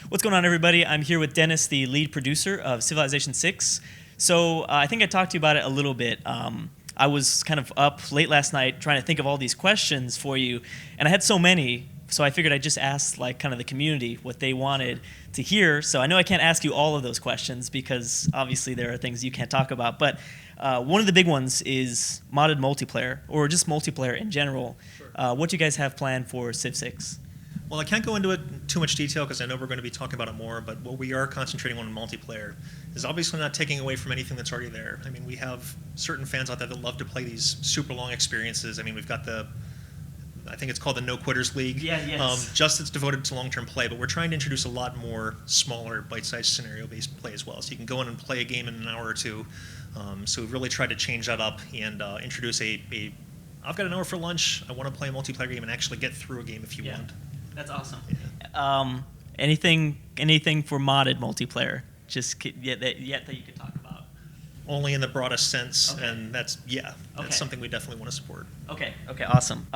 What's going on, everybody? I'm here with Dennis, the lead producer of Civilization 6. So I think I talked to you about it a little bit. I was kind of up late last night trying to think of all these questions for you, and I had so many, so I figured I'd just ask like kind of the community what they wanted to hear. So I know I can't ask you all of those questions because obviously there are things you can't talk about, but one of the big ones is modded multiplayer, or just multiplayer in general. Sure. What do you guys have planned for Civ 6? Well, I can't go into it too much detail because I know we're going to be talking about it more, but what we are concentrating on in multiplayer is obviously not taking away from anything that's already there. I mean, we have certain fans out there that love to play these super long experiences. I mean, we've got I think it's called the No Quitters League. Yeah, yes. Just it's devoted to long-term play, but we're trying to introduce a lot more smaller, bite-sized scenario-based play as well. So you can go in and play a game in an hour or two. So we've really tried to change that up and introduce I've got an hour for lunch, I want to play a multiplayer game and actually get through a game if you want. That's awesome. Yeah. Anything for modded multiplayer? Just yet that you could talk about. Only in the broadest sense, Okay. and that's Okay. something we definitely want to support. Okay, awesome.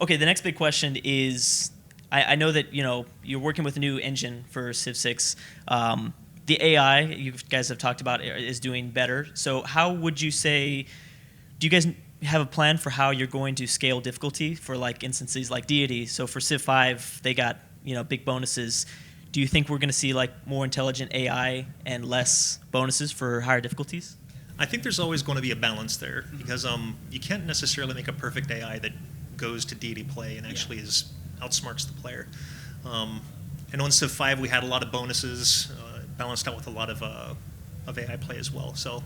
Okay, the next big question is, I know that you're working with a new engine for Civ 6. The AI you guys have talked about is doing better. So how would you say? Do you guys have a plan for how you're going to scale difficulty for like instances like deity? So for Civ 5, they got big bonuses. Do you think we're going to see like more intelligent AI and less bonuses for higher difficulties? I think there's always going to be a balance there because you can't necessarily make a perfect AI that goes to deity play and actually outsmarts the player. And on Civ 5, we had a lot of bonuses balanced out with a lot of AI play as well. So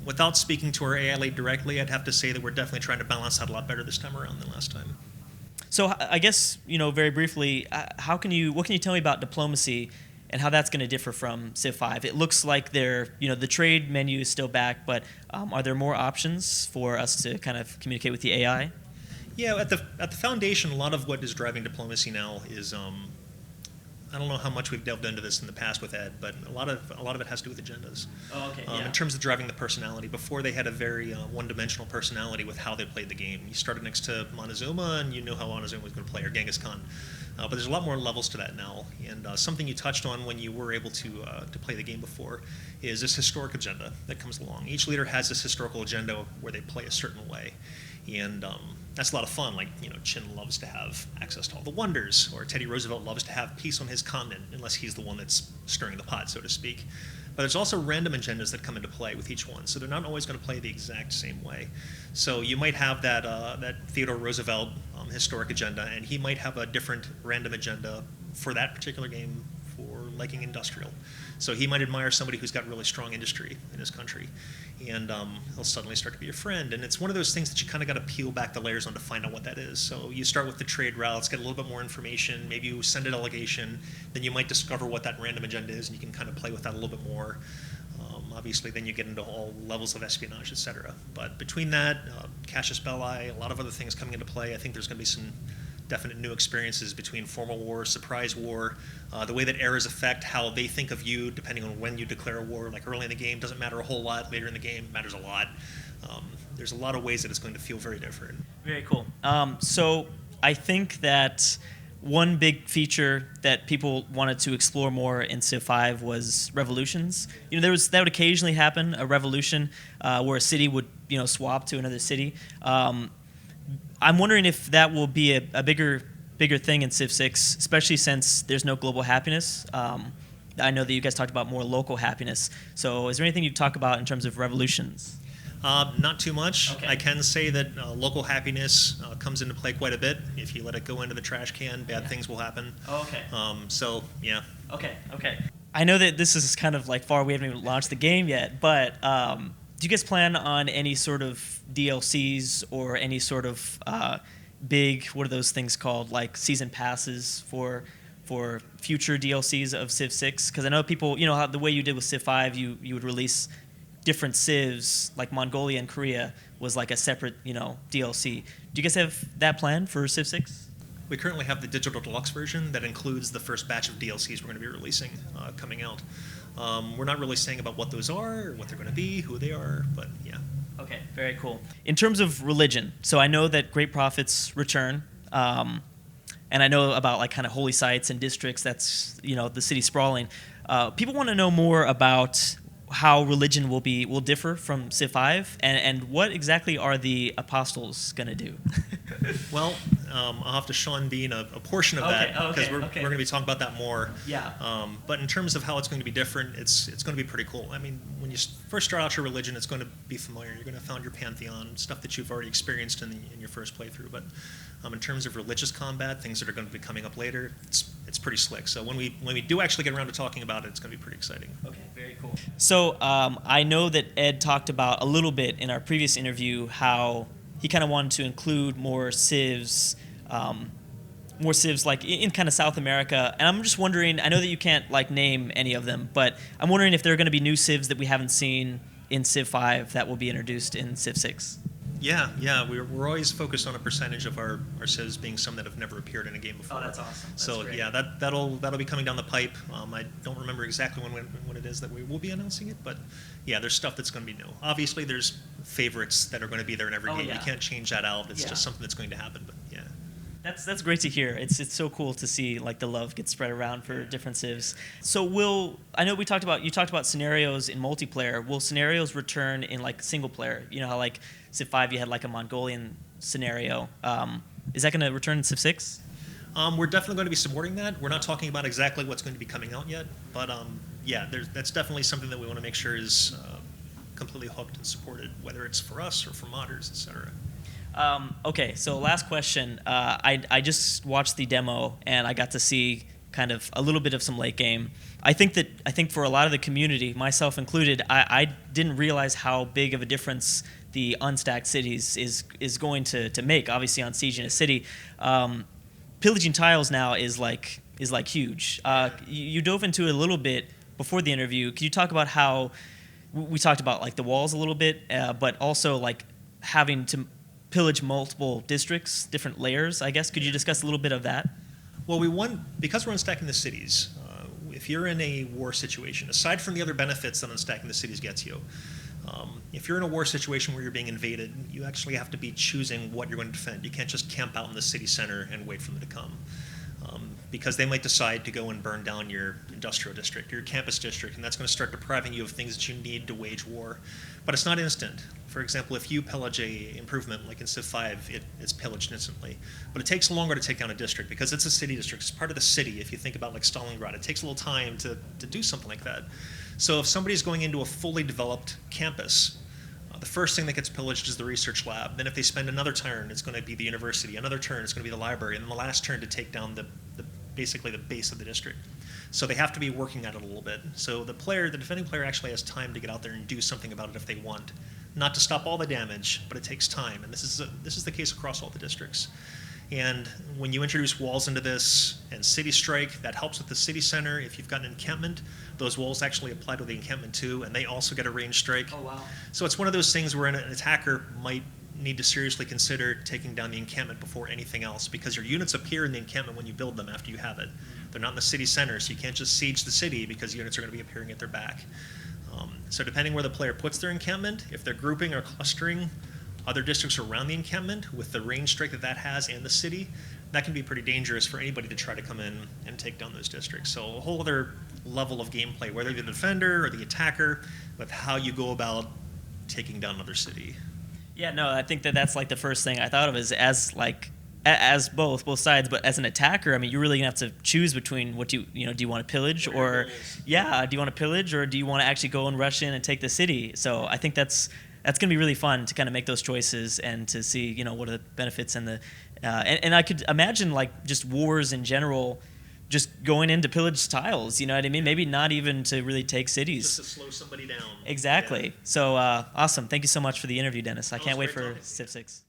without speaking to our AI lead directly, I'd have to say that we're definitely trying to balance that a lot better this time around than last time. So I guess, very briefly, what can you tell me about diplomacy and how that's going to differ from Civ 5? It looks like the trade menu is still back, but are there more options for us to kind of communicate with the AI? Yeah, at the foundation, a lot of what is driving diplomacy now is I don't know how much we've delved into this in the past with Ed, but a lot of it has to do with agendas. Oh, okay. In terms of driving the personality, before they had a very one-dimensional personality with how they played the game. You started next to Montezuma, and you knew how Montezuma was going to play, or Genghis Khan. But there's a lot more levels to that now. And something you touched on when you were able to play the game before is this historic agenda that comes along. Each leader has this historical agenda where they play a certain way, and that's a lot of fun. Like, Chin loves to have access to all the wonders, or Teddy Roosevelt loves to have peace on his continent, unless he's the one that's stirring the pot, so to speak. But there's also random agendas that come into play with each one, so they're not always going to play the exact same way. So you might have that Theodore Roosevelt historic agenda, and he might have a different random agenda for that particular game for liking industrial. So he might admire somebody who's got really strong industry in his country, and he'll suddenly start to be your friend. And it's one of those things that you kind of got to peel back the layers on to find out what that is. So you start with the trade routes, get a little bit more information, maybe you send a delegation, then you might discover what that random agenda is, and you can kind of play with that a little bit more. Obviously, then you get into all levels of espionage, etc. But between that, Cassius Belli, a lot of other things coming into play, I think there's going to be some definite new experiences between formal war, surprise war, the way that eras affect how they think of you depending on when you declare a war. Like early in the game doesn't matter a whole lot, later in the game matters a lot. There's a lot of ways that it's going to feel very different. Very cool. So I think that one big feature that people wanted to explore more in Civ 5 was revolutions. That would occasionally happen, a revolution where a city would swap to another city. I'm wondering if that will be a bigger thing in Civ 6, especially since there's no global happiness. I know that you guys talked about more local happiness. So is there anything you'd talk about in terms of revolutions? Not too much. Okay. I can say that local happiness comes into play quite a bit. If you let it go into the trash can, bad things will happen. Oh, okay. So, yeah. Okay. I know that this is kind of like far, we haven't even launched the game yet, but do you guys plan on any sort of DLCs or any sort of big, what are those things called, like season passes for future DLCs of Civ 6? Because I know people, how the way you did with Civ 5, you would release different civs, like Mongolia and Korea was like a separate, DLC. Do you guys have that plan for Civ 6? We currently have the digital deluxe version that includes the first batch of DLCs we're going to be releasing coming out. We're not really saying about what those are, or what they're going to be, who they are, but yeah. Okay, very cool. In terms of religion, so I know that Great Prophets return. and I know about like kind of holy sites and districts. That's the city sprawling. People want to know more about how religion will differ from Civ 5, and what exactly are the apostles going to do? Well, I'll have to Sean Bean a portion of that because we're going to be talking about that more. Yeah. But in terms of how it's going to be different, it's going to be pretty cool. I mean, when you first start out your religion, it's going to be familiar. You're going to found your pantheon, stuff that you've already experienced in your first playthrough. But in terms of religious combat, things that are going to be coming up later, it's pretty slick. So when we do actually get around to talking about it, it's going to be pretty exciting. Okay, very cool. So I know that Ed talked about a little bit in our previous interview how he kind of wanted to include more civs like in kind of South America. And I'm just wondering, I know that you can't like name any of them, but I'm wondering if there are going to be new civs that we haven't seen in Civ 5 that will be introduced in Civ 6. Yeah, we're always focused on a percentage of our civs being some that have never appeared in a game before. Oh, that's awesome. That's so great. Yeah, that'll be coming down the pipe. I don't remember exactly when it is that we will be announcing it, but yeah, there's stuff that's going to be new. Obviously, there's favorites that are going to be there in every game. Yeah. You can't change that out. It's just something that's going to happen. But yeah. That's great to hear. It's so cool to see like the love get spread around for different civs. So I know you talked about scenarios in multiplayer. Will scenarios return in like single player? You know how like Civ 5 you had like a Mongolian scenario. Is that going to return in Civ 6? We're definitely going to be supporting that. We're not talking about exactly what's going to be coming out yet, but yeah, that's definitely something that we want to make sure is completely hooked and supported, whether it's for us or for modders, etc. Okay, so last question. I just watched the demo and I got to see kind of a little bit of some late game. I think for a lot of the community, myself included, I didn't realize how big of a difference the unstacked cities is going to make. Obviously, on Siege in a city, pillaging tiles now is like huge. You dove into it a little bit before the interview. Could you talk about how we talked about like the walls a little bit, but also like having to pillage multiple districts, different layers, I guess. Could you discuss a little bit of that? Well, because we're unstacking the cities, if you're in a war situation, aside from the other benefits that unstacking the cities gets you, if you're in a war situation where you're being invaded, you actually have to be choosing what you're going to defend. You can't just camp out in the city center and wait for them to come. Because they might decide to go and burn down your industrial district, your campus district, and that's going to start depriving you of things that you need to wage war. But it's not instant. For example, if you pillage a improvement, like in Civ 5, it's pillaged instantly. But it takes longer to take down a district because it's a city district. It's part of the city. If you think about like Stalingrad, it takes a little time to do something like that. So if somebody's going into a fully developed campus, the first thing that gets pillaged is the research lab. Then if they spend another turn, it's going to be the university. Another turn, it's going to be the library. And then the last turn to take down basically the base of the district. So they have to be working at it a little bit. So the defending player actually has time to get out there and do something about it if they want. Not to stop all the damage, but it takes time. And this is the case across all the districts. And when you introduce walls into this and city strike, that helps with the city center. If you've got an encampment, those walls actually apply to the encampment too, and they also get a range strike. Oh, wow. So it's one of those things where an attacker might need to seriously consider taking down the encampment before anything else, because your units appear in the encampment when you build them after you have it. They're not in the city center, so you can't just siege the city because units are going to be appearing at their back. So depending where the player puts their encampment, if they're grouping or clustering other districts around the encampment with the range strike that has and the city, that can be pretty dangerous for anybody to try to come in and take down those districts. So a whole other level of gameplay, whether you're the defender or the attacker, with how you go about taking down another city. Yeah, no, I think that's like the first thing I thought of is as both sides, but as an attacker, I mean, you're really gonna have to choose between what do you want to pillage do you want to pillage or do you want to actually go and rush in and take the city? So I think that's gonna be really fun to kind of make those choices and to see what are the benefits and and I could imagine like just wars in general, just going into pillage tiles. You know what I mean? Maybe not even to really take cities. Just to slow somebody down. Exactly. Yeah. So awesome. Thank you so much for the interview, Dennis. I can't wait for talking. Civ 6.